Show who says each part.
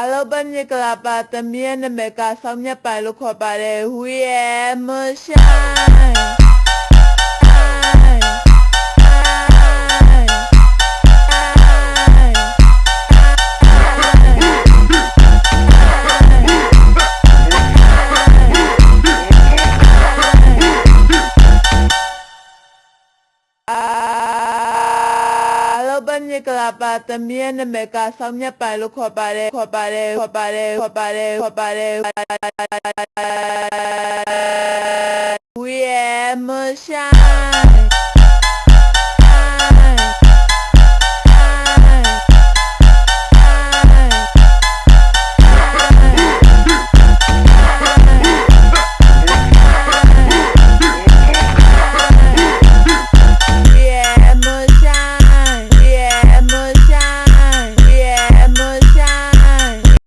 Speaker 1: အားလုံးပဲမြင်ကြပါသမီးရဲ့နာမည်ကဆောင်းမြတ်ပိုင်လို့ခေါ်ပါတယ်ဟူရဲ့မဆိုင်ဘညကလာပါသမီးရဲ့နာမည်ကဆောင်းမြတ်ပိုင်လို့ခေါ်ပါတယ်ဟူရဲ့မဆိုင်